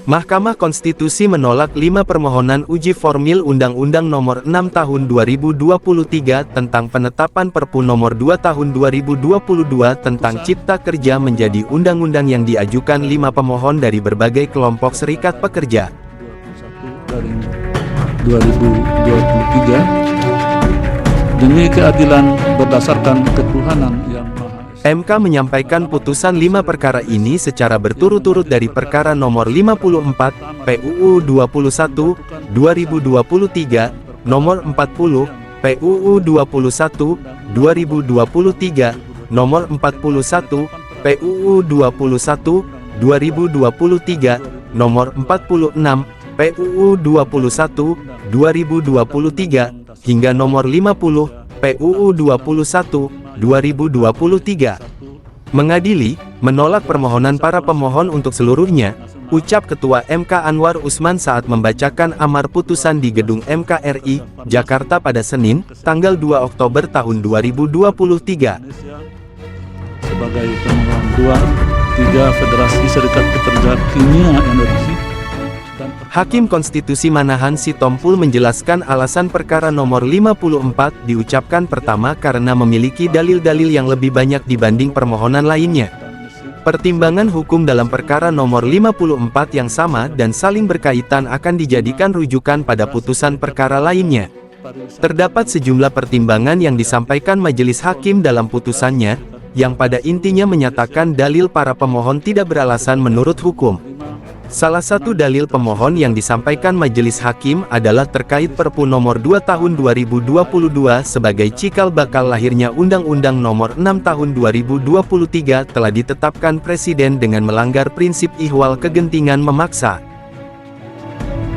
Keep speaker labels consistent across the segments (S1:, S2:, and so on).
S1: Mahkamah Konstitusi menolak 5 permohonan uji formil Undang-Undang Nomor 6 Tahun 2023 tentang penetapan Perpu Nomor 2 Tahun 2022 tentang Cipta Kerja menjadi undang-undang yang diajukan 5 pemohon dari berbagai kelompok serikat pekerja.
S2: 2023 demi keadilan berdasarkan ketuhanan yang Maha Esa.
S1: MK menyampaikan putusan 5 perkara ini secara berturut-turut dari perkara nomor 54 PUU 21 2023, nomor 40 PUU 21 2023, nomor 41 PUU 21 2023, nomor 46 PUU 21 2023 hingga nomor 50 PUU 21 2023. Mengadili, menolak permohonan para pemohon untuk seluruhnya, ucap Ketua MK Anwar Usman saat membacakan amar putusan di Gedung MK RI, Jakarta pada Senin, tanggal 2 Oktober tahun 2023.
S2: Sebagai pemohon 2, 3 Federasi Serikat Pekerja Kimia Energi.
S1: Hakim Konstitusi Manahan Sitompul menjelaskan alasan perkara nomor 54 diucapkan pertama karena memiliki dalil-dalil yang lebih banyak dibanding permohonan lainnya. Pertimbangan hukum dalam perkara nomor 54 yang sama dan saling berkaitan akan dijadikan rujukan pada putusan perkara lainnya. Terdapat sejumlah pertimbangan yang disampaikan majelis hakim dalam putusannya, yang pada intinya menyatakan dalil para pemohon tidak beralasan menurut hukum. Salah satu dalil pemohon yang disampaikan majelis hakim adalah terkait Perpu Nomor 2 Tahun 2022 sebagai cikal bakal lahirnya Undang-Undang Nomor 6 Tahun 2023 telah ditetapkan Presiden dengan melanggar prinsip ihwal kegentingan memaksa.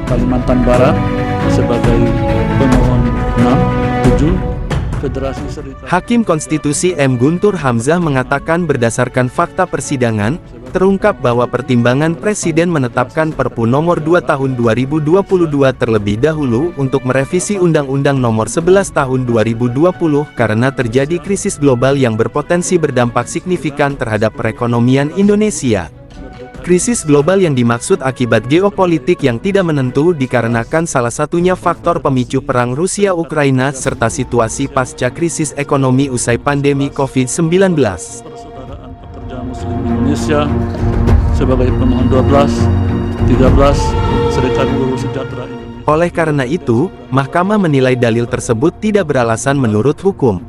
S2: Kalimantan Barat sebagai pemohon 6, 7 Federasi Serikat.
S1: Hakim Konstitusi M. Guntur Hamzah mengatakan berdasarkan fakta persidangan, terungkap bahwa pertimbangan Presiden menetapkan Perpu Nomor 2 Tahun 2022 terlebih dahulu untuk merevisi Undang-Undang Nomor 11 Tahun 2020 karena terjadi krisis global yang berpotensi berdampak signifikan terhadap perekonomian Indonesia. Krisis global yang dimaksud akibat geopolitik yang tidak menentu dikarenakan salah satunya faktor pemicu perang Rusia-Ukraina serta situasi pasca krisis ekonomi usai pandemi COVID-19.
S2: Persaudaraan Pekerja Muslim Indonesia sebagai pemohon 12, 13 Serikat Buruh Sejahtera Indonesia.
S1: Oleh karena itu, Mahkamah menilai dalil tersebut tidak beralasan menurut hukum.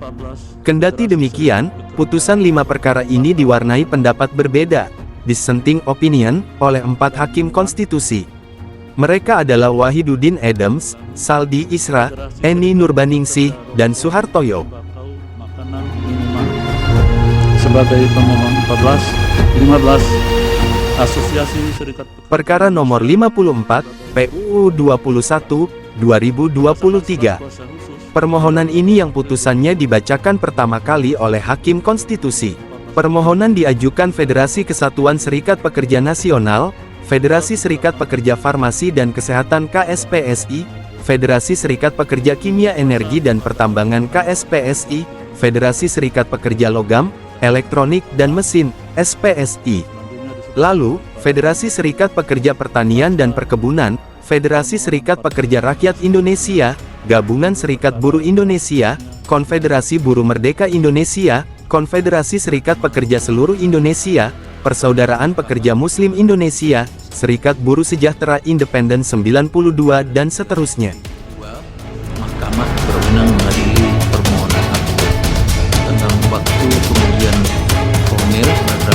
S1: Kendati demikian, putusan 5 perkara ini diwarnai pendapat berbeda, dissenting opinion, oleh 4 hakim konstitusi. Mereka adalah Wahiduddin Adams, Saldi Isra, Eni Nurbaningsih, dan Suhartoyo.
S2: Makanan minuman sebagai pemohon 14, 15 Asosiasi Serikat Pekerja.
S1: Perkara nomor 54, PUU 21, 2023. Permohonan ini yang putusannya dibacakan pertama kali oleh Hakim Konstitusi. Permohonan diajukan Federasi Kesatuan Serikat Pekerja Nasional, Federasi Serikat Pekerja Farmasi dan Kesehatan KSPSI, Federasi Serikat Pekerja Kimia Energi dan Pertambangan KSPSI, Federasi Serikat Pekerja Logam, Elektronik dan Mesin, SPSI. Lalu, Federasi Serikat Pekerja Pertanian dan Perkebunan, Federasi Serikat Pekerja Rakyat Indonesia, Gabungan Serikat Buruh Indonesia, Konfederasi Buruh Merdeka Indonesia, Konfederasi Serikat Pekerja Seluruh Indonesia, Persaudaraan Pekerja Muslim Indonesia, Serikat Buruh Sejahtera Independen 92 dan seterusnya.
S3: Mahkamah berwenang mengadili permohonan tentang waktu pengujian formil pada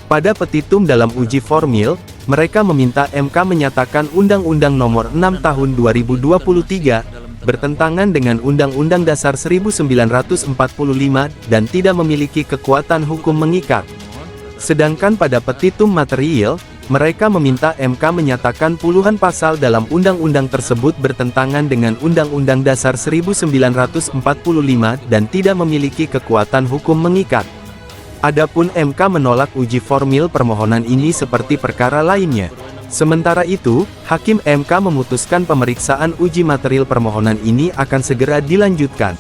S1: Pada petitum dalam uji formil, mereka meminta MK menyatakan Undang-Undang Nomor 6 Tahun 2023 bertentangan dengan Undang-Undang Dasar 1945 dan tidak memiliki kekuatan hukum mengikat. Sedangkan pada petitum material, mereka meminta MK menyatakan puluhan pasal dalam undang-undang tersebut bertentangan dengan Undang-Undang Dasar 1945 dan tidak memiliki kekuatan hukum mengikat. Adapun MK menolak uji formil permohonan ini seperti perkara lainnya. Sementara itu, Hakim MK memutuskan pemeriksaan uji material permohonan ini akan segera dilanjutkan.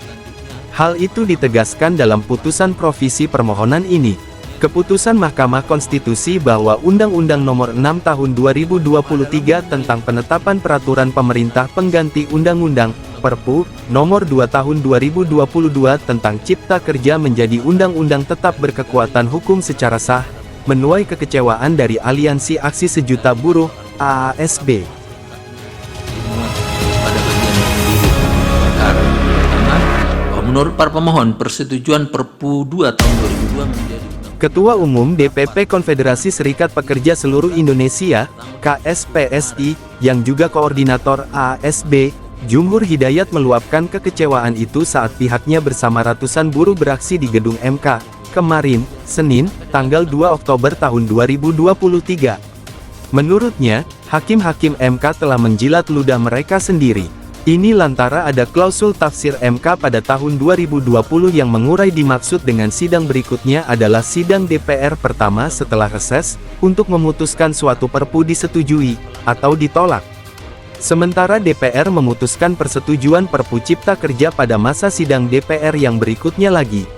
S1: Hal itu ditegaskan dalam putusan provisi permohonan ini. Keputusan Mahkamah Konstitusi bahwa Undang-Undang Nomor 6 Tahun 2023 tentang penetapan peraturan pemerintah pengganti Undang-Undang Perpu Nomor 2 Tahun 2022 tentang Cipta Kerja menjadi undang-undang tetap berkekuatan hukum secara sah, menuai kekecewaan dari Aliansi Aksi Sejuta Buruh (AASB).
S3: Pada bagian perkara pertama, bahwa menurut para pemohon persetujuan Perpu 2 tahun 2002 menjadi
S1: Ketua Umum DPP Konfederasi Serikat Pekerja Seluruh Indonesia, KSPSI, yang juga koordinator AASB, Jumhur Hidayat meluapkan kekecewaan itu saat pihaknya bersama ratusan buruh beraksi di gedung MK, kemarin, Senin, tanggal 2 Oktober tahun 2023. Menurutnya, hakim-hakim MK telah menjilat ludah mereka sendiri. Ini lantaran ada klausul tafsir MK pada tahun 2020 yang mengurai dimaksud dengan sidang berikutnya adalah sidang DPR pertama setelah reses, untuk memutuskan suatu perpu disetujui, atau ditolak. Sementara DPR memutuskan persetujuan Perpu Cipta Kerja pada masa sidang DPR yang berikutnya lagi.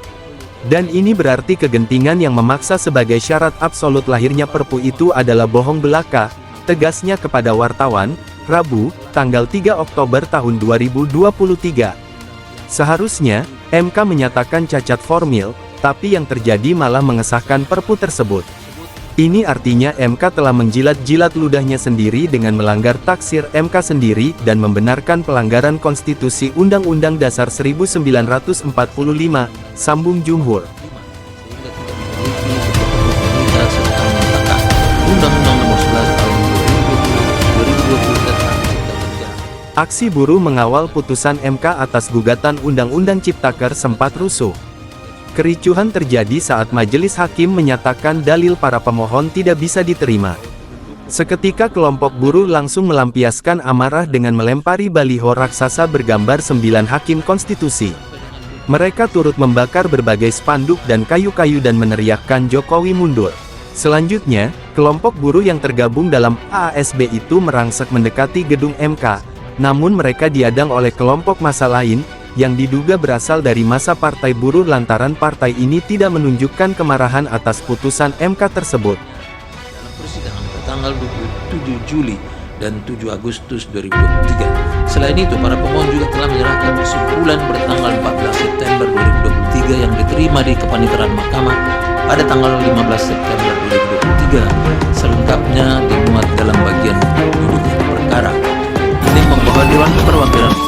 S1: Dan ini berarti kegentingan yang memaksa sebagai syarat absolut lahirnya Perpu itu adalah bohong belaka, tegasnya kepada wartawan, Rabu, tanggal 3 Oktober tahun 2023. Seharusnya, MK menyatakan cacat formil, tapi yang terjadi malah mengesahkan Perpu tersebut. Ini artinya MK telah menjilat-jilat ludahnya sendiri dengan melanggar taksir MK sendiri dan membenarkan pelanggaran konstitusi Undang-Undang Dasar 1945, sambung Jumhur.
S3: Undang-Undang Nomor 11 Tahun 2020 tentang Cipta Kerja.
S1: Aksi buruh mengawal putusan MK atas gugatan Undang-Undang Ciptaker sempat rusuh. Kericuhan terjadi saat majelis hakim menyatakan dalil para pemohon tidak bisa diterima. Seketika kelompok buruh langsung melampiaskan amarah dengan melempari baliho raksasa bergambar 9 hakim konstitusi. Mereka turut membakar berbagai spanduk dan kayu-kayu dan meneriakkan Jokowi mundur. Selanjutnya, kelompok buruh yang tergabung dalam AASB itu merangsek mendekati gedung MK, namun mereka diadang oleh kelompok massa lain, yang diduga berasal dari massa partai buruh lantaran partai ini tidak menunjukkan kemarahan atas putusan MK tersebut.
S3: Dalam persidangan bertanggal 27 Juli dan 7 Agustus 2023. Selain itu, para pemohon juga telah menyerahkan kesimpulan bertanggal 14 September 2023 yang diterima di Kepaniteraan Mahkamah pada tanggal 15 September 2023. Selengkapnya dimuat dalam bagian duduk perkara. Ini membawa Dewan Perwakilan